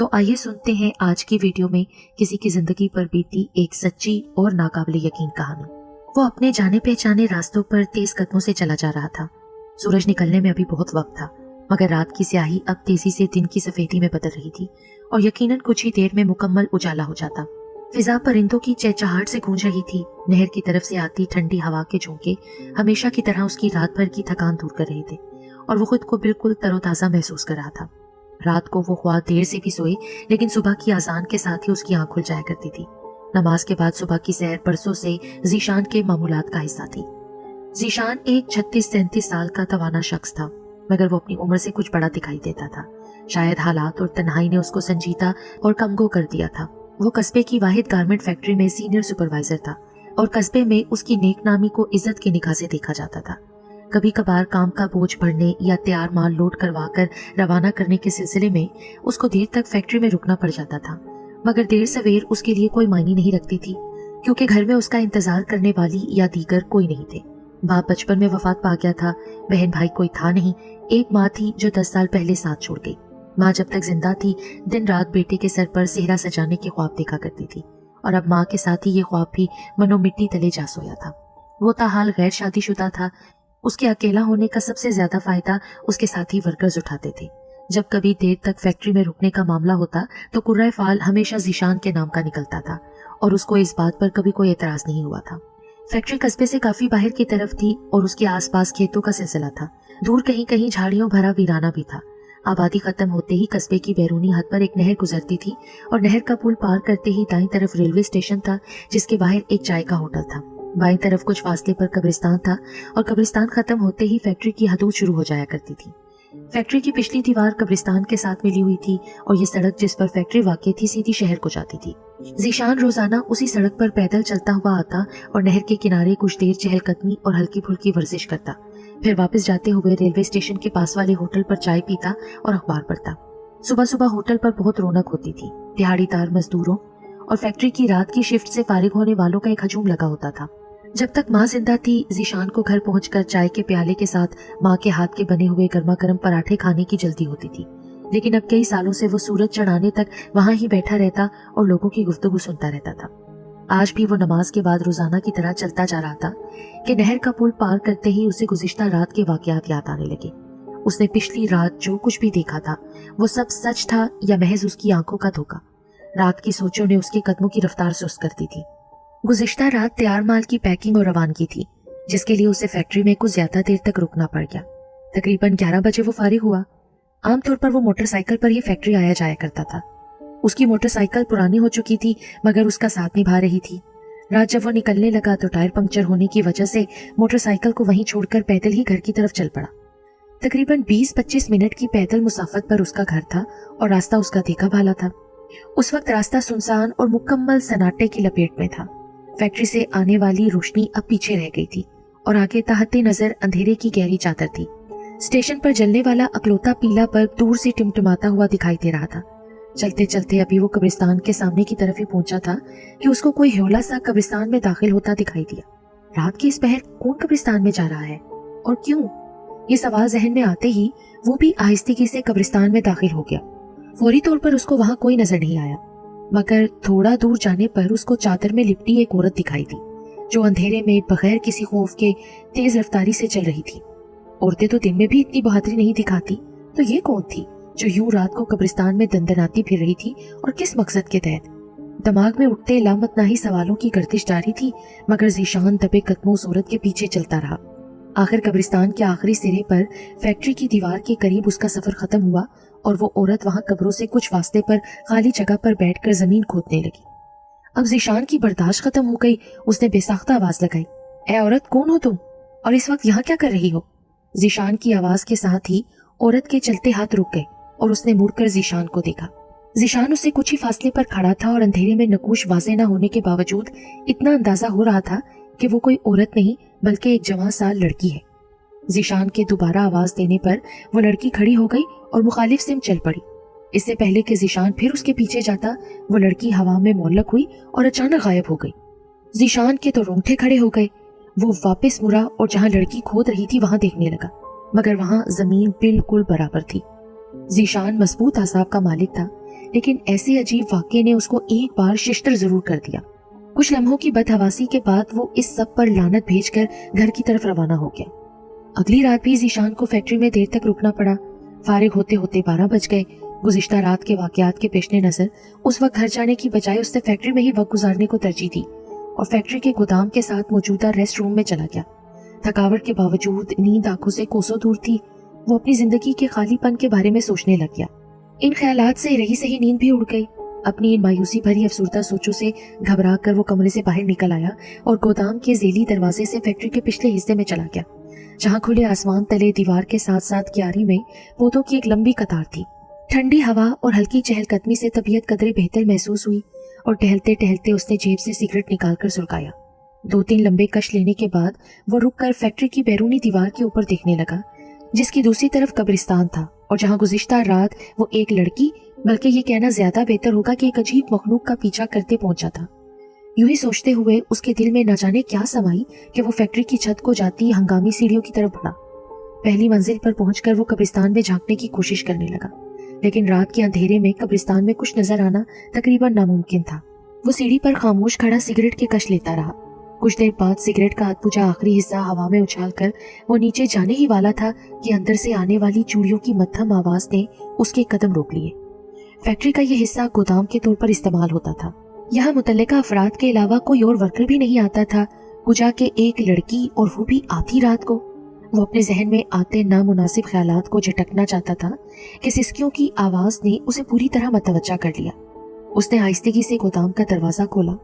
तो आइए सुनते हैं आज की वीडियो में किसी की जिंदगी पर बीती एक सच्ची और नाकाबिले यकीन कहानी। वो अपने जाने पहचाने रास्तों पर तेज कदमों से चला जा रहा था। सूरज निकलने में अभी बहुत वक्त था, मगर रात की स्याही अब तेजी से दिन की सफेदी में बदल रही थी और यकीनन कुछ ही देर में मुकम्मल उजाला हो जाता। फिजा परिंदों की चहचहाहट से गूंज रही थी। नहर की तरफ से आती ठंडी हवा के झोंके हमेशा की तरह उसकी रात भर की थकान दूर कर रहे थे और वो खुद को बिल्कुल तरोताजा महसूस कर रहा था। रात को वो ख्वाह देर से भी सोई, लेकिन सुबह की अजान के साथ ही उसकी आंख खुल जाया करती थी। नमाज के बाद सुबह की सैर बरसों से जीशान के मामूलात का हिस्सा थी। जीशान एक 36-37 साल का तवाना शख्स था, मगर वो अपनी उम्र से कुछ बड़ा दिखाई देता था। शायद हालात और तन्हाई ने उसको संजीदा और कमगो कर दिया था। वो कस्बे की वाहिद गारमेंट फैक्ट्री में सीनियर सुपरवाइजर था और कस्बे में उसकी नेकनामी को इज्जत की निगाह से देखा जाता था। कभी कभार काम का बोझ बढ़ने या तैयार माल लोड करवा कर रवाना करने के सिलसिले में उसको देर तक फैक्ट्री में रुकना पड़ जाता था, मगर देर सवेर उसके लिए कोई मायने नहीं रखती थी, क्योंकि घर में उसका इंतजार करने वाली या दीगर कोई नहीं थे। बाप बचपन में वफात पा गया था, बहन भाई कोई था नहीं, एक माँ थी जो 10 साल पहले साथ छोड़ गई। माँ जब तक जिंदा थी दिन रात बेटे के सर पर सेहरा सजाने के ख्वाब देखा करती थी, और अब माँ के साथ ही ये ख्वाब भी मनो मिट्टी तले जा सोया था। वो ताहाल गैर शादीशुदा था। उसके अकेला होने का सबसे ज्यादा फायदा उसके साथी वर्कर्स उठाते थे। जब कभी देर तक फैक्ट्री में रुकने का मामला होता तो कुर्रा फाल हमेशा जीशान के नाम का निकलता था और उसको इस बात पर कभी कोई एतराज नहीं हुआ था। फैक्ट्री कस्बे से काफी बाहर की तरफ थी और उसके आसपास खेतों का सिलसिला था। दूर कहीं कहीं झाड़ियों भरा वीराना भी था। आबादी खत्म होते ही कस्बे की बैरूनी हद पर एक नहर गुजरती थी और नहर का पुल पार करते ही दाईं तरफ रेलवे स्टेशन था, जिसके बाहर एक चाय का होटल था। बाईं तरफ कुछ फासले पर कब्रिस्तान था और कब्रिस्तान खत्म होते ही फैक्ट्री की हदूद शुरू हो जाया करती थी। फैक्ट्री की पिछली दीवार कब्रिस्तान के साथ मिली हुई थी और ये सड़क जिस पर फैक्ट्री वाक़ई थी सीधी शहर को जाती थी। जीशान रोजाना उसी सड़क पर पैदल चलता हुआ आता और नहर के किनारे कुछ देर चहलकदमी और हल्की फुल्की वर्जिश करता, फिर वापस जाते हुए रेलवे स्टेशन के पास वाले होटल पर चाय पीता और अखबार पढ़ता। सुबह सुबह होटल पर बहुत रौनक होती थी। दिहाड़ीदार मजदूरों और फैक्ट्री की रात की शिफ्ट से फारिग होने वालों का एक हजूम लगा होता था। जब तक माँ जिंदा थी, जीशान को घर पहुंचकर चाय के प्याले के साथ माँ के हाथ के बने हुए गर्मा गर्म पराठे खाने की जल्दी होती थी, लेकिन अब कई सालों से वो सूरज चढ़ाने तक वहां ही बैठा रहता और लोगों की गुफ्तगू सुनता रहता था। आज भी वो नमाज के बाद रोजाना की तरह चलता जा रहा था कि नहर का पुल पार करते ही उसे गुज़िश्ता रात के वाकयात याद आने लगे। उसने पिछली रात जो कुछ भी देखा था वो सब सच था या महज उसकी आंखों का धोखा। रात की सोचों ने उसके कदमों की रफ्तार सुस्त कर दी थी। गुज़िश्ता रात तैयार माल की पैकिंग और रवानगी थी, जिसके लिए उसे फैक्ट्री में कुछ ज्यादा देर तक रुकना पड़ गया। तकरीबन 11 बजे वो फारिग हुआ। आमतौर पर वो मोटरसाइकिल पर ही फैक्ट्री आया जाया करता था। उसकी मोटरसाइकिल पुरानी हो चुकी थी, मगर उसका साथ निभा रही थी। रात जब वो निकलने लगा तो टायर पंक्चर होने की वजह से मोटरसाइकिल को वहीं छोड़कर पैदल ही घर की तरफ चल पड़ा। तकरीबन 20-25 मिनट की पैदल मुसाफत पर उसका घर था और रास्ता उसका देखा भाला था। उस वक्त रास्ता सुनसान और मुकम्मल सन्नाटे की लपेट में था। फैक्ट्री से आने वाली रोशनी अब पीछे रह गई थी और आगे ताहते नजर अंधेरे की गहरी चादर थी। स्टेशन पर जलने वाला अकलौता पीला बल्ब दूर से टिमटिमाता हुआ दिखाई दे रहा था। चलते चलते अभी वो कब्रिस्तान के सामने की तरफ ही पहुंचा था कि उसको कोई ह्योला सा कब्रिस्तान में दाखिल होता दिखाई दिया। रात के इस पहर कौन कब्रिस्तान में जा रहा है और क्यों? ये सवाल जहन में आते ही वो भी आहिस्तेगी से कब्रिस्तान में दाखिल हो गया। फौरी तौर पर उसको वहां कोई नजर नहीं आया, मगर थोड़ा दूर जाने पर उसको चादर में लिपटी एक औरत दिखाई दी, जो अंधेरे में बगैर किसी खौफ के तेज रफ्तारी से चल रही थी। औरतें तो दिन में भी इतनी बहादुरी नहीं दिखाती, तो ये कौन थी जो यूं रात को कब्रिस्तान में दंदनाती फिर रही थी और किस मकसद के तहत? दिमाग में उठते लामतनाही सवालों की गर्दिश जारी थी, मगर जीशान दबे कदमों उस औरत के पीछे चलता रहा। आखिर कब्रिस्तान के आखिरी सिरे पर फैक्ट्री की दीवार के करीब उसका सफर खत्म हुआ और वो औरत वहां कब्रों से कुछ फासले पर खाली जगह पर बैठकर जमीन खोदने लगी। अब जीशान की बर्दाश्त खत्म हो गई। उसने बेसाख्ता आवाज लगाई, ए औरत, कौन हो तुम और इस वक्त यहाँ क्या कर रही हो? जीशान की आवाज के साथ ही औरत के चलते हाथ रुक गए और उसने मुड़कर जीशान को देखा। जीशान उससे कुछ ही फासले पर खड़ा था और अंधेरे में नकूश वाज़ेह न होने के बावजूद इतना अंदाजा हो रहा था कि वो कोई औरत नहीं बल्कि एक जवान साल लड़की है। जीशान के दोबारा आवाज देने पर वो लड़की खड़ी हो गई और मुखालिफ सिम चल पड़ी। इससे पहले कि जीशान फिर उसके पीछे जाता, वो लड़की हवा में मुअल्लक हुई और अचानक गायब हो गई। जीशान के तो रोंगटे खड़े हो गए। वो वापस मुड़ा और जहां लड़की खोद रही थी वहां देखने लगा, मगर वहां जमीन बिल्कुल बराबर थी। जीशान मजबूत आसाब का मालिक था, लेकिन ऐसे अजीब वाक़ये ने उसको एक बार शिश्तर जरूर कर दिया। कुछ लम्हों की बदहवासी के बाद वो इस सब पर लानत भेजकर घर की तरफ रवाना हो गया। अगली रात भी ज़ीशान को फैक्ट्री में देर तक रुकना पड़ा। फारिग होते होते 12 बज गए। गुज़िश्ता रात के वाक़यात के पेश नज़र उस वक्त घर जाने की बजाय उसने फैक्ट्री में ही वक्त गुजारने को तरजीह दी और फैक्ट्री के गोदाम के साथ मौजूदा रेस्ट रूम में चला गया। थकावट के बावजूद नींद आंखों से कोसों दूर थी। वो अपनी जिंदगी के खालीपन के बारे में सोचने लग गया। इन ख्यालात से रही सही नींद भी उड़ गई। अपनी इन मायूसी भरी अफसुर्दा सोचों से घबरा कर वो कमरे से बाहर निकल आया और गोदाम के ज़ेली दरवाजे से फैक्ट्री के पिछले हिस्से में चला गया, जहाँ खुले आसमान तले दीवार के साथ साथ क्यारी में पौधों की एक लंबी कतार थी। ठंडी हवा और हल्की चहलकदमी से तबीयत कदरे बेहतर महसूस हुई और टहलते टहलते उसने जेब से सिगरेट निकालकर सुलगाया। 2-3 लंबे कश लेने के बाद वो रुककर फैक्ट्री की बैरूनी दीवार के ऊपर देखने लगा, जिसकी दूसरी तरफ कब्रिस्तान था और जहाँ गुज़िश्ता रात वो एक लड़की, बल्कि ये कहना ज्यादा बेहतर होगा कि एक अजीब मखलूक का पीछा करते पहुंचा था। यूं ही सोचते हुए उसके दिल में न जाने क्या समाई कि वो फैक्ट्री की छत को जाती हंगामी सीढ़ियों की तरफ बढ़ा। पहली मंजिल पर पहुंचकर वो कब्रिस्तान में झांकने की कोशिश करने लगा, लेकिन रात के अंधेरे में कब्रिस्तान में कुछ नजर आना तकरीबन नामुमकिन था। वो सीढ़ी पर खामोश खड़ा सिगरेट के कश लेता रहा। कुछ देर बाद सिगरेट का अधबुझा आखिरी हिस्सा हवा में उछालकर वो नीचे जाने ही वाला था कि अंदर से आने वाली चूड़ियों की मध्यम आवाज ने उसके कदम रोक लिए। फैक्ट्री का यह हिस्सा गोदाम के तौर पर इस्तेमाल होता था। यहाँ मुतल्लिका अफराद के अलावा कोई और वर्कर भी नहीं आता था, गुजा के एक लड़की, और वो भी आधी रात को। वो अपने जहन में आते नामुनासिब ख्यालात को झटकना चाहता था कि सिसकियों की आवाज ने उसे पूरी तरह मतवज्जा कर लिया। उसने आहिस्तेगी से गोदाम का दरवाजा खोला।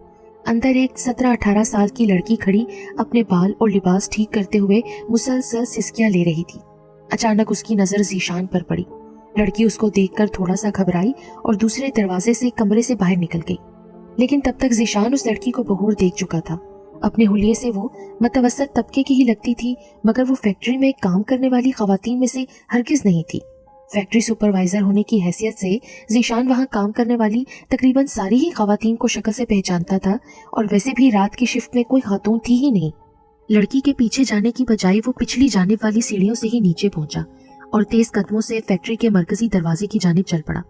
अंदर एक 17-18 साल की लड़की खड़ी अपने बाल और लिबास ठीक करते हुए मुसलसल सिसकियां ले रही थी। अचानक उसकी नजर ज़ीशान पर पड़ी। लड़की उसको देखकर थोड़ा सा घबराई और दूसरे दरवाजे से कमरे से बाहर निकल गई, लेकिन तब तक ज़ीशान उस लड़की को बहूर देख चुका था। अपने हुलिये से वो मतवसत तबके की ही लगती थी, मगर वो फैक्ट्री में काम करने वाली खवातीन में से हरगिज नहीं थी। फैक्ट्री सुपरवाइजर होने की हैसियत से ज़ीशान वहाँ काम करने वाली तकरीबन सारी ही खवातीन को शक्ल से पहचानता था, और वैसे भी रात की शिफ्ट में कोई खातून थी ही नहीं। लड़की के पीछे जाने की बजाय वो पिछली जानिब वाली सीढ़ियों से ही नीचे पहुंचा और तेज कदमों से फैक्ट्री के मरकजी दरवाजे की जानिब चल पड़ा।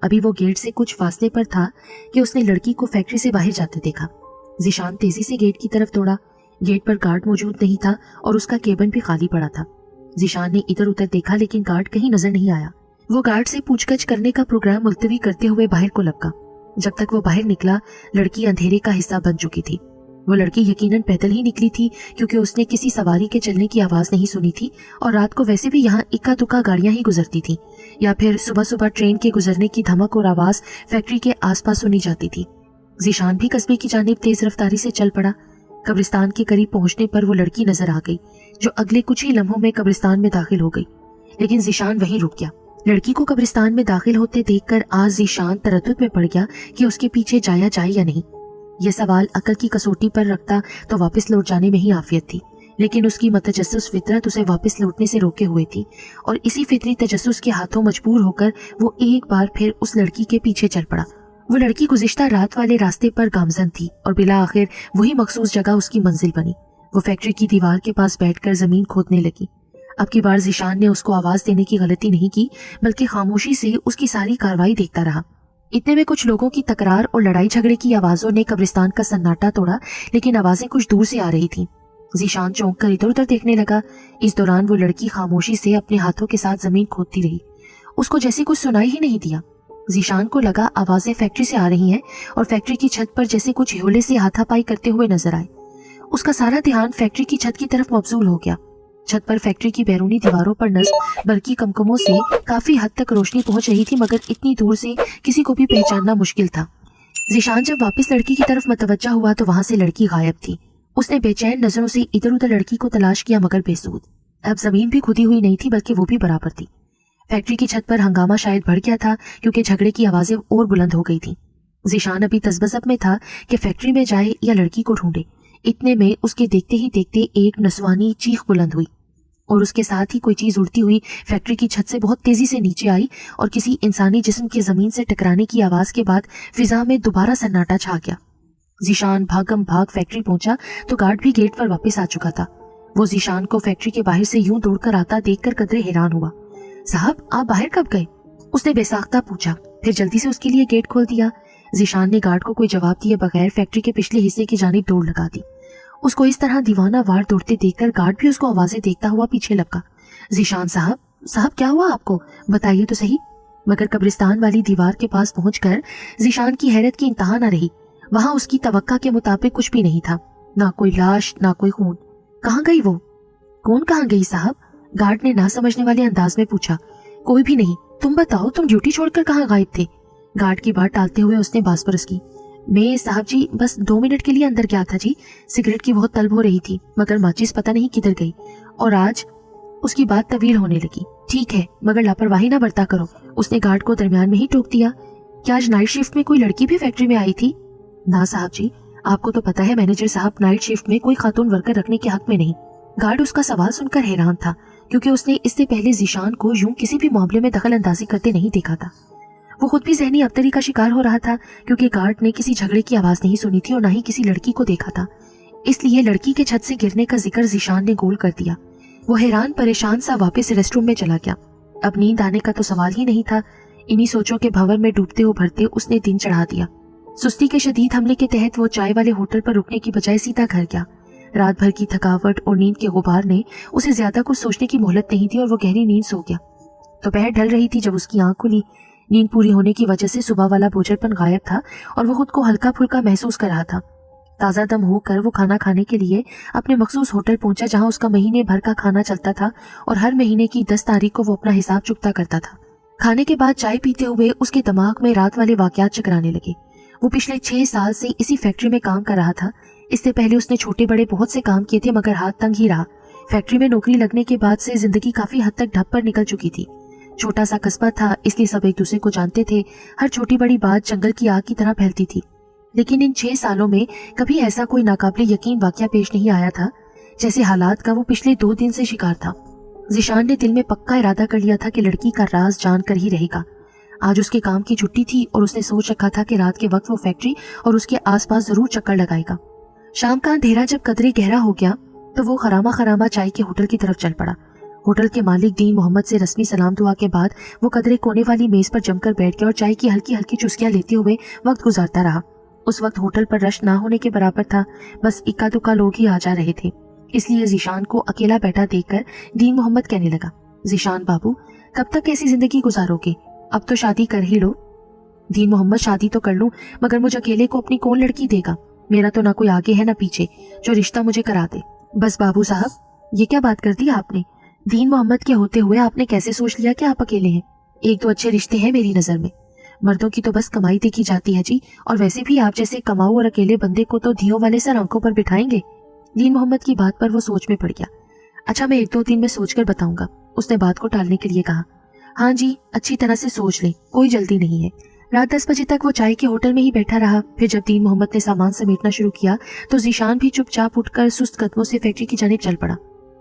अभी वो गेट से कुछ फासले पर था कि उसने लड़की को फैक्ट्री से बाहर जाते देखा। ज़ीशान तेजी से गेट की तरफ दौड़ा। गेट पर गार्ड मौजूद नहीं था और उसका केबिन भी खाली पड़ा था। ज़ीशान ने इधर उधर देखा, लेकिन गार्ड कहीं नजर नहीं आया। वो गार्ड से पूछगछ करने का प्रोग्राम मुलतवी करते हुए बाहर को लपका। जब तक वो बाहर निकला, लड़की अंधेरे का हिस्सा बन चुकी थी। वो लड़की यकीनन पैदल ही निकली थी, क्योंकि उसने किसी सवारी के चलने की आवाज नहीं सुनी थी, और रात को वैसे भी यहाँ इक्का दुक्का गाड़ियां ही गुजरती थी, या फिर सुबह सुबह ट्रेन के गुजरने की धमक और आवाज फैक्ट्री के आसपास सुनी जाती थी। ज़ीशान भी कस्बे की जानिब तेज रफ्तारी से चल पड़ा। कब्रिस्तान के करीब पहुंचने पर वो लड़की नजर आ गई, जो अगले कुछ ही लम्हों में कब्रिस्तान में दाखिल हो गई, लेकिन ज़ीशान वहीं रुक गया। लड़की को कब्रिस्तान में दाखिल होते देखकर आज ज़ीशान तरद्दुद में पड़ गया कि उसके पीछे जाया जाए या नहीं। यह सवाल अकल की कसौटी पर रखता तो वापस लौट जाने में ही आफियत थी, लेकिन उसकी मतजस्सुस फितरत उसे वापस लौटने से रोके हुए थी, और इसी फितरी तजस्सुस के हाथों मजबूर होकर वो एक बार फिर उस लड़की के पीछे चल पड़ा। वो लड़की गुज़िश्ता रात वाले रास्ते पर गामजन थी, और बिला आखिर वही मखसूस जगह उसकी मंजिल बनी। वो फैक्ट्री की दीवार के पास बैठकर जमीन खोदने लगी। अब की बार ज़ीशान ने उसको आवाज देने की गलती नहीं की, बल्कि खामोशी से उसकी सारी कार्रवाई देखता रहा। इतने में कुछ लोगों की तकरार और लड़ाई झगड़े की आवाजों ने कब्रिस्तान का सन्नाटा तोड़ा, लेकिन आवाजें कुछ दूर से आ रही थीं। ज़ीशान चौंक कर इधर उधर देखने लगा। इस दौरान वो लड़की खामोशी से अपने हाथों के साथ जमीन खोदती रही। उसको जैसे कुछ सुनाई ही नहीं दिया। ज़ीशान को लगा आवाजें फैक्ट्री से आ रही हैं और फैक्ट्री की छत पर जैसे कुछ ह्योले से हाथापाई करते हुए नजर आए। उसका सारा ध्यान फैक्ट्री की छत की तरफ मबजूल हो गया। छत पर फैक्ट्री की बैरूनी दीवारों पर नस्ब बरकी कमकमों से काफी हद तक रोशनी पहुंच रही थी, मगर इतनी दूर से किसी को भी पहचानना मुश्किल था। ज़ीशान जब वापस लड़की की तरफ मतवज्जा हुआ तो वहां से लड़की गायब थी। उसने बेचैन नजरों से इधर उधर लड़की को तलाश किया, मगर बेसूद। अब जमीन भी खुदी हुई नहीं थी, बल्कि वो भी बराबर थी। फैक्ट्री की छत पर हंगामा शायद बढ़ गया था, क्योंकि झगड़े की आवाजें और बुलंद हो गई थी। ज़ीशान अभी तजबजब में था कि फैक्ट्री में जाए या लड़की को ढूंढे। इतने में उसके देखते ही देखते एक नस्वानी चीख बुलंद हुई, और उसके साथ ही कोई चीज उड़ती हुई फैक्ट्री की छत से बहुत तेजी से नीचे आई, और किसी इंसानी जिस्म के जमीन से टकराने की आवाज के बाद फिजा में दोबारा सन्नाटा छा गया। ज़ीशान भागम भाग फैक्ट्री पहुंचा तो गार्ड भी गेट पर वापस आ चुका था। वो ज़ीशान को फैक्ट्री के बाहर से यूं दौड़कर आता देखकर कदरे हैरान हुआ। साहब, आप बाहर कब गए? उसने बेसाख्ता पूछा। फिर जल्दी से उसके लिए गेट खोल दिया। जीशान ने गार्ड को कोई जवाब दिए बगैर फैक्ट्री के पिछले हिस्से की जानिब दौड़ लगा दी। उसको इस तरह दीवाना वार दौड़ते देखकर गार्ड भी उसको आवाजें देखता हुआ पीछे लपका। जीशान साहब, साहब क्या हुआ आपको, बताइए तो सही। मगर कब्रिस्तान वाली दीवार के पास पहुंचकर जीशान की हैरत की इंतहा न रही। वहां उसकी तवक्का के मुताबिक कुछ भी नहीं था, ना कोई लाश, ना कोई खून। कहाँ गई वो? कौन कहाँ गई साहब? गार्ड ने ना समझने वाले अंदाज में पूछा। कोई भी नहीं, तुम बताओ, तुम ड्यूटी छोड़कर कहाँ गायब थे? गार्ड की बात टालते हुए उसने बांसपरस की। मैं साहब जी बस 2 मिनट के लिए अंदर गया था जी, सिगरेट की बहुत तलब हो रही थी, मगर माचिस पता नहीं किधर गई। और आज उसकी बात तवील होने लगी। ठीक है, मगर लापरवाही ना बरता करो, उसने गार्ड को दरमियान में ही टोक दिया। क्या आज नाइट शिफ्ट में कोई लड़की भी फैक्ट्री में आई थी? ना साहब जी, आपको तो पता है मैनेजर साहब नाइट शिफ्ट में कोई खातून वर्कर रखने के हक में नहीं। गार्ड उसका सवाल सुनकर हैरान था, क्योंकि उसने इससे पहले जीशान को यूं किसी भी मामले में दखल अंदाजी करते नहीं देखा था। वो खुद भी ज़हनी अबतरी का शिकार हो रहा था, क्योंकि गार्ड ने किसी झगड़े की आवाज नहीं सुनी थी और ना ही किसी लड़की को देखा था। इसलिए लड़की के छत से गिरने का जिक्र जीशान ने गोल कर दिया। वो हैरान परेशान सा वापस रेस्टरूम में चला गया। अब नींद आने का तो सवाल ही नहीं था। इन्हीं सोचों के भंवर में डूबते उभरते उसने दिन चढ़ा दिया। सुस्ती के शदीद हमले के तहत वो चाय वाले होटल पर रुकने की बजाय सीधा घर गया। रात भर की थकावट और नींद के गुबार ने उसे ज्यादा कुछ सोचने की मोहलत नहीं दी और वो गहरी नींद सो गया। दोपहर ढल रही थी जब उसकी आंख खुली। नींद पूरी होने की वजह से सुबह वाला बोझलपन गायब था और वो खुद को हल्का फुल्का महसूस कर रहा था। ताज़ा दम होकर वो खाना खाने के लिए अपने मखसूस होटल पहुंचा, जहां उसका महीने भर का खाना चलता था और हर महीने की 10 तारीख को वो अपना हिसाब चुकता करता था। खाने के बाद चाय पीते हुए उसके दिमाग में रात वाले वाकयात चकराने लगे। वो पिछले 6 साल से इसी फैक्ट्री में काम कर रहा था। इससे पहले उसने छोटे बड़े बहुत से काम किए थे, मगर हाथ तंग ही रहा। फैक्ट्री में नौकरी लगने के बाद से जिंदगी काफी हद तक ढप पर निकल चुकी थी। छोटा सा कस्बा था, इसलिए सब एक दूसरे को जानते थे। हर छोटी बड़ी बात जंगल की आग की तरह फैलती थी। लेकिन इन 6 सालों में कभी ऐसा कोई नाकाबिले यकीन वाकया पेश नहीं आया था जैसे हालात का वो पिछले 2 दिन से शिकार था। जीशान ने दिल में पक्का इरादा कर लिया था कि लड़की का राज जानकर ही रहेगा। आज उसके काम की छुट्टी थी और उसने सोच रखा था कि रात के वक्त वो फैक्ट्री और उसके आसपास जरूर चक्कर लगाएगा। शाम का अंधेरा जब कदरे गहरा हो गया तो वो खरामा खरामा चाय के होटल की तरफ चल पड़ा। होटल के मालिक दीन मोहम्मद से रस्मी सलाम दुआ के बाद वो कदरे कोने वाली मेज पर जमकर बैठ गया और चाय की हल्की हल्की चुस्कियां लेते हुए वक्त गुजारता रहा। उस वक्त होटल पर रश ना होने के बराबर था, बस इक्का दुक्का लोग ही आ जा रहे थे। इसलिए जीशान को अकेला बैठा देखकर दीन मोहम्मद कहने लगा, जीशान बाबू, कब तक ऐसी जिंदगी गुजारोगे? अब तो शादी कर ही लो। दीन मोहम्मद, शादी तो कर लूं, मगर मुझे अकेले को अपनी कौन लड़की देगा? मेरा तो ना कोई आगे है ना पीछे जो रिश्ता मुझे करा दे। बस बाबू साहब, ये क्या बात कर दी आपने? दीन मोहम्मद के होते हुए आपने कैसे सोच लिया कि आप अकेले हैं? 1-2 अच्छे रिश्ते हैं मेरी नजर में। मर्दों की तो बस कमाई देखी जाती है जी, और वैसे भी आप जैसे कमाऊ और अकेले बंदे को तो धियों वाले सर आंखों पर बिठाएंगे। दीन मोहम्मद की बात पर वो सोच में पड़ गया। अच्छा, मैं 1-2 दिन में सोचकर बताऊंगा, उसने बात को टालने के लिए कहा। हाँ जी, अच्छी तरह से सोच ले, कोई जल्दी नहीं है। रात 10 बजे तक वो चाय के होटल में ही बैठा रहा। फिर जब दीन मोहम्मद ने सामान समेटना शुरू किया तो जीशान भी चुपचाप उठकर सुस्त कदमों से फैक्ट्री की जानिब चल पड़ा।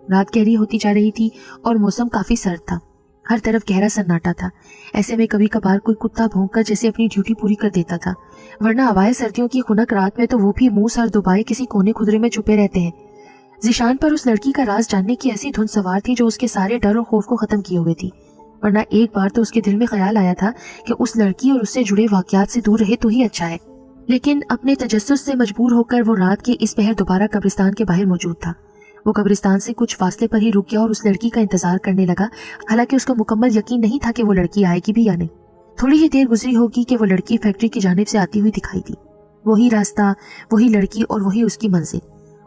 रात गहरी होती जा रही थी और मौसम काफी सर्द था। हर तरफ गहरा सन्नाटा था। ऐसे में कभी कभार कोई कुत्ता भौंककर जैसे अपनी ड्यूटी पूरी कर देता था, वरना हवाए सर्दियों की खुनक रात में तो वो भी मुंह सर दुबाए किसी कोने खुदरे में छुपे रहते हैं। जीशान पर उस लड़की का राज जानने की ऐसी धुन सवार थी जो उसके सारे डर और खौफ को खत्म किए हुए थी। वरना एक बार तो उसके दिल में ख्याल आया था कि उस लड़की और उससे जुड़े वाकयात से दूर रहे तो ही अच्छा है। लेकिन अपने तजस्सुस से मजबूर होकर वो रात के इस पहर दोबारा कब्रिस्तान के बाहर मौजूद था। वो कब्रिस्तान से कुछ फासले पर ही रुक गया और उस लड़की का इंतजार करने लगा। हालांकि उसको मुकम्मल यकीन नहीं था कि वो लड़की आएगी भी या नहीं। थोड़ी ही देर गुजरी होगी कि वो लड़की फैक्ट्री की जानिब से आती हुई दिखाई दी। वही रास्ता, वही लड़की और वही उसकी मंजिल।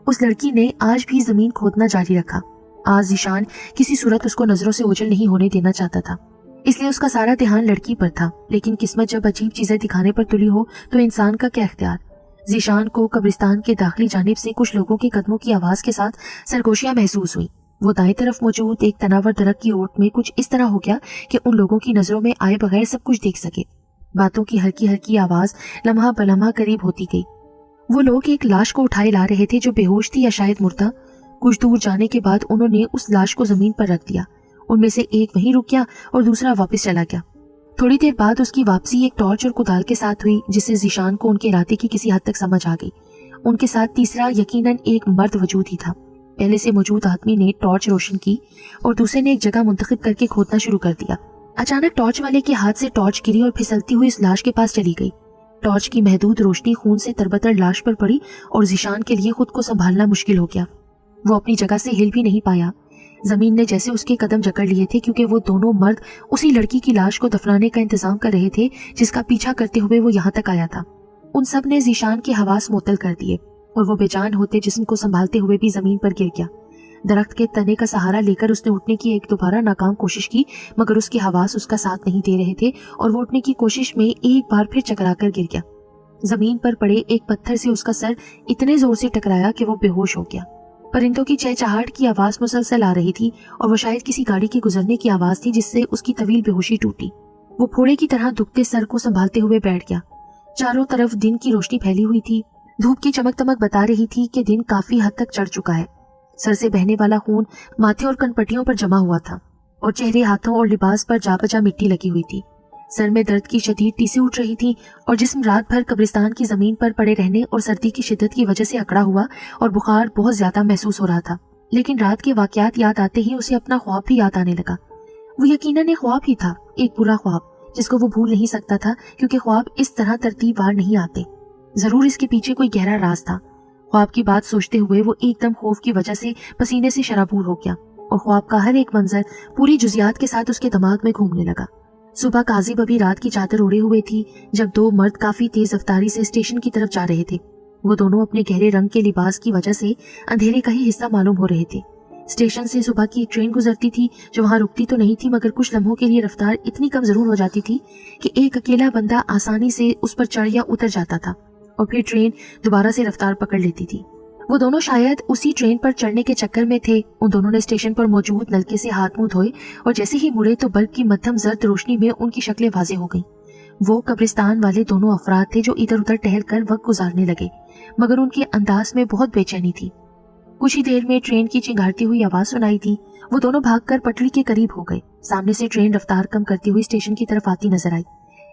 उस लड़की ने आज भी जमीन खोदना जारी रखा। आज जीशान किसी सूरत उसको नजरों से ओझल नहीं होने देना चाहता था, इसलिए उसका सारा ध्यान लड़की पर था। लेकिन किस्मत जब अजीब चीजें दिखाने पर तुली हो तो इंसान का क्या इख्तियार। जीशान को कब्रिस्तान के दाखिली जानिब से कुछ लोगों के कदमों की आवाज के साथ सरगोशियां महसूस हुई। वो दाएं तरफ मौजूद एक तनावर दरख्त की ओट में कुछ इस तरह हो गया कि उन लोगों की नजरों में आए बगैर सब कुछ देख सके। बातों की हल्की हल्की आवाज लम्हा बलम्हा करीब होती गई। वो लोग एक लाश को उठाए ला रहे थे जो बेहोश थी या शायद मुर्दा। कुछ दूर जाने के बाद उन्होंने उस लाश को जमीन पर रख दिया। उनमें से एक वहीं रुक गया और दूसरा वापस चला गया। थोड़ी देर बाद उसकी वापसी एक टॉर्च और कुदाल के साथ हुई, जिससे जीशान को उनके इरादे की किसी हद तक समझ आ गई। उनके साथ तीसरा यकीनन एक मर्द वजूद ही था। पहले से मौजूद आदमी ने टॉर्च रोशन की और दूसरे ने एक जगह मुंतखब करके खोदना शुरू कर दिया। अचानक टॉर्च वाले के हाथ से टॉर्च गिरी और फिसलती हुई उस लाश के पास चली गई। टॉर्च की महदूद रोशनी खून से तरबतर लाश पर पड़ी और ज़ीशान के लिए खुद को संभालना मुश्किल हो गया। वो अपनी जगह से हिल भी नहीं पाया। जमीन ने जैसे उसके कदम जकड़ लिए थे, क्योंकि वो दोनों मर्द उसी लड़की की लाश को दफनाने का इंतजाम कर रहे थे जिसका पीछा करते हुए वो यहाँ तक आया था। उन सब ने ज़ीशान के हवास मुअत्तल कर दिए और वो बेजान होते जिस्म को संभालते हुए भी जमीन पर गिर गया। दरख्त के तने का सहारा लेकर उसने उठने की एक दोबारा नाकाम कोशिश की, मगर उसके हवास उसका साथ नहीं दे रहे थे और वो उठने की कोशिश में एक बार फिर चकराकर गिर गया। जमीन पर पड़े एक पत्थर से उसका सर इतने जोर से टकराया कि वो बेहोश हो गया। परिंदों की चहचहाहट की आवाज मुसलसल आ रही थी और वो शायद किसी गाड़ी के गुजरने की आवाज थी जिससे उसकी तवील बेहोशी टूटी। वो फोड़े की तरह दुखते सर को संभालते हुए बैठ गया। चारों तरफ दिन की रोशनी फैली हुई थी। धूप की चमक दमक बता रही थी कि दिन काफी हद तक चढ़ चुका है। सर से बहने वाला खून माथे और कनपट्टियों पर जमा हुआ था और चेहरे, हाथों और लिबास पर जा बजा मिट्टी लगी हुई थी। सर में दर्द की शदीद टीसें उठ रही थी और जिस्म रात भर कब्रिस्तान की जमीन पर पड़े रहने और सर्दी की शिद्दत की वजह से अकड़ा हुआ और बुखार बहुत ज्यादा महसूस हो रहा था। लेकिन रात के वाकयात याद आते ही उसे अपना ख्वाब भी याद आने लगा। वो यकीनन एक ख्वाब ही था, एक बुरा ख्वाब जिसको वो भूल नहीं सकता था, क्योंकि ख्वाब इस तरह तरतीबवार नहीं आते। जरूर इसके पीछे कोई गहरा राज था। ख्वाब की बात सोचते हुए वो एकदम खौफ की वजह से पसीने से शराबूर हो गया और ख्वाब का हर एक मंजर पूरी जुजियात के साथ उसके दिमाग में घूमने लगा। सुबह काजिब अभी रात की चादर ओढ़े हुए थी जब दो मर्द काफी तेज रफ्तारी से स्टेशन की तरफ जा रहे थे। वो दोनों अपने गहरे रंग के लिबास की वजह से अंधेरे का ही हिस्सा मालूम हो रहे थे। स्टेशन से सुबह की एक ट्रेन गुजरती थी जो वहां रुकती तो नहीं थी, मगर कुछ लम्हों के लिए रफ्तार इतनी कम जरूर हो जाती थी कि एक अकेला बंदा आसानी से उस पर चढ़ या उतर जाता था और फिर ट्रेन दोबारा से रफ्तार पकड़ लेती थी। वो दोनों शायद उसी ट्रेन पर चढ़ने के चक्कर में थे। उन दोनों ने स्टेशन पर मौजूद नलके से हाथ मुंह धोए और जैसे ही मुड़े तो बल्ब की मध्यम जर्द रोशनी में उनकी शक्लें वाज़ेह हो गईं। वो कब्रिस्तान वाले दोनों अफराद थे जो इधर उधर टहल कर वक्त गुजारने लगे, मगर उनके अंदाज में बहुत बेचैनी थी। कुछ ही देर में ट्रेन की चिंगारती हुई आवाज सुनाई दी। वो दोनों भागकर पटरी के करीब हो गए। सामने से ट्रेन रफ्तार कम करती हुई स्टेशन की तरफ आती नजर आई।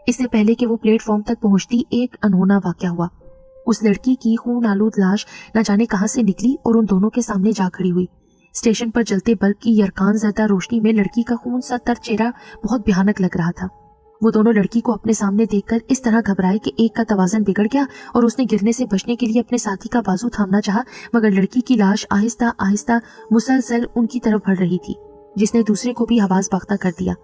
इससे पहले कि वो प्लेटफॉर्म तक पहुंचती, एक अनहोना वाकया हुआ। उस लड़की की खून आलूद लाश न जाने कहां से निकली और उन दोनों के सामने जा खड़ी हुई। स्टेशन पर जलते बल्ब की यरकान जरदा रोशनी में लड़की का खून सा तर चेहरा बहुत भयानक लग रहा था। वो दोनों लड़की को अपने सामने देखकर इस तरह घबराए कि एक का तवाज़न बिगड़ गया और उसने गिरने से बचने के लिए अपने साथी का बाजू थामना चाहा, मगर लड़की की लाश आहिस्ता आहिस्ता मुसलसल उनकी तरफ बढ़ रही थी, जिसने दूसरे को भी हवास बाख्ता कर दिया।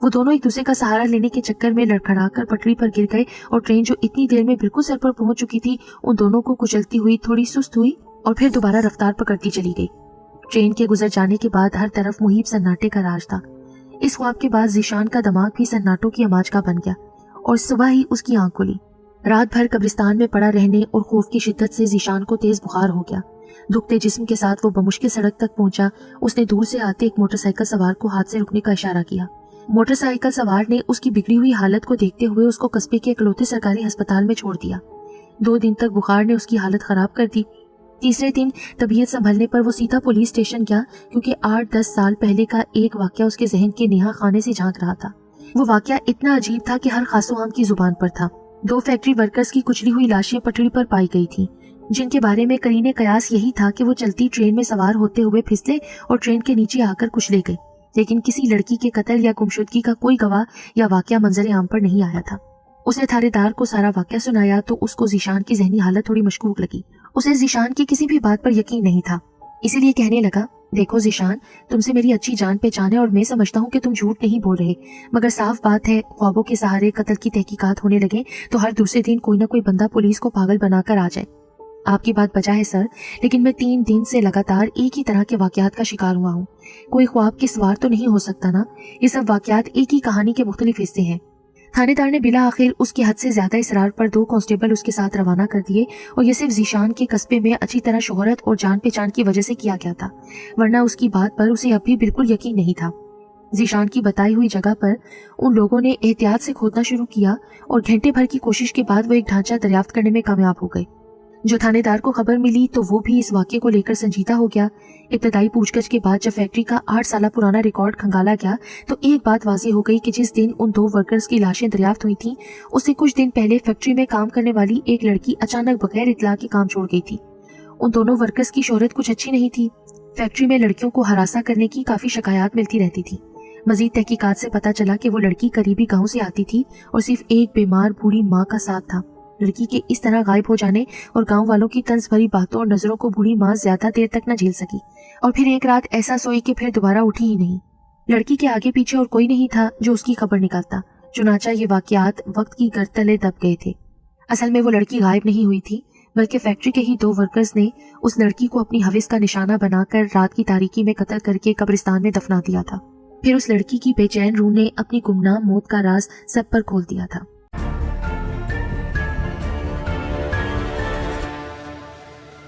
वो दोनों एक दूसरे का सहारा लेने के चक्कर में लड़खड़ाकर पटरी पर गिर गए और ट्रेन जो इतनी देर में बिल्कुल सर पर पहुंच चुकी थी, उन दोनों को कुचलती हुई थोड़ी सुस्त हुई और फिर दोबारा रफ्तार पकड़ती चली गई। ट्रेन के गुजर जाने के बाद हर तरफ मुहीब सन्नाटे का राज था। इस ख्वाब के बाद ज़ीशान का दिमाग भी सन्नाटों की आमाज का बन गया और सुबह ही उसकी आंख खुली। रात भर कब्रिस्तान में पड़ा रहने और खौफ की शिद्दत से ज़ीशान को तेज बुखार हो गया। दुखते जिस्म के साथ वो बमुश्किल सड़क तक पहुंचा। उसने दूर से आते एक मोटरसाइकिल सवार को हाथ से रुकने का इशारा किया। मोटरसाइकिल सवार ने उसकी बिगड़ी हुई हालत को देखते हुए उसको कस्बे के इकलौते सरकारी अस्पताल में छोड़ दिया। 2 दिन तक बुखार ने उसकी हालत खराब कर दी। तीसरे दिन तबीयत संभलने पर वो सीधा पुलिस स्टेशन गया, क्योंकि 8-10 साल पहले का एक वाकया उसके जहन के नेहा खाने से झांक रहा था। वो वाकया इतना अजीब था कि हर खासो आम की जुबान पर था। 2 फैक्ट्री वर्कर्स की कुचली हुई लाशें पटरी पर पाई गई थी, जिनके बारे में करीने कयास यही था कि वो चलती ट्रेन में सवार होते हुए फिसले और ट्रेन के नीचे आकर कुचले गए। लेकिन किसी लड़की के कत्ल या गुमशुदगी का कोई गवाह या वाकया मंजर आम पर नहीं आया था। उसने थानेदार को सारा वाकया सुनाया तो उसको ज़ीशान की जहनी हालत थोड़ी मशकूक लगी। उसे ज़ीशान की किसी भी बात पर यकीन नहीं था, इसीलिए कहने लगा, देखो ज़ीशान, तुमसे मेरी अच्छी जान पहचान है और मैं समझता हूँ कि तुम झूठ नहीं बोल रहे, मगर साफ बात है ख्वाबों के सहारे कत्ल की तहकीकात होने लगे तो हर दूसरे दिन कोई ना कोई बंदा पुलिस को पागल बनाकर आ जाए। आपकी बात बचा है सर, लेकिन मैं 3 दिन से लगातार एक ही तरह के वाकयात का शिकार हुआ हूँ। कोई ख्वाब के सवार तो नहीं हो सकता ना? ये सब वाकयात एक ही कहानी के मुख्तलिफ हिस्से हैं। थानेदार ने बिला आखिर उसके हद से ज्यादा इसरार पर 2 कांस्टेबल उसके साथ रवाना कर दिए और ये सिर्फ ज़ीशान के कस्बे में अच्छी तरह शोहरत और जान पहचान की वजह से किया गया था, वरना उसकी बात पर उसे अब भी बिल्कुल यकीन नहीं था। ज़ीशान की बताई हुई जगह पर उन लोगों ने एहतियात से खोदना शुरू किया और घंटे भर की कोशिश के बाद वो एक ढांचा दरियाफ्त करने में कामयाब हो गए। जो थानेदार को खबर मिली तो वो भी इस वाक़े को लेकर संजीदा हो गया। इब्तदाई पूछगछ के बाद जब फैक्ट्री का 8 साल पुराना रिकॉर्ड खंगाला गया तो एक बात वाज़ेह हो गई कि जिस दिन उन 2 वर्कर्स की लाशें दरियाफ्त हुई थीं, उससे कुछ दिन पहले फैक्ट्री में काम करने वाली एक लड़की अचानक बगैर इत्तला के काम छोड़ गई थी। उन दोनों वर्कर्स की शोहरत कुछ अच्छी नहीं थी। फैक्ट्री में लड़कियों को हरासा करने की काफ़ी शिकायत मिलती रहती थी। मजीद तहकीकात से पता चला कि वो लड़की करीबी गांव से आती थी और सिर्फ एक बीमार बूढ़ी माँ का साथ था। लड़की के इस तरह गायब हो जाने और गांव वालों की तंज भरी बातों और नजरों को बूढ़ी माँ ज्यादा देर तक न झेल सकी और फिर एक रात ऐसा सोई कि फिर दोबारा उठी ही नहीं। लड़की के आगे पीछे और कोई नहीं था जो उसकी खबर निकालता। चुनाचा ये वाकयात वक्त की गर्द तले दब गए थे। असल में वो लड़की गायब नहीं हुई थी, बल्कि फैक्ट्री के ही 2 वर्कर्स ने उस लड़की को अपनी हविस का निशाना बनाकर रात की तारीकी में कत्ल करके कब्रिस्तान में दफना दिया था। फिर उस लड़की की बेचैन रूह ने अपनी गुमनाम मौत का राज सब पर खोल दिया था।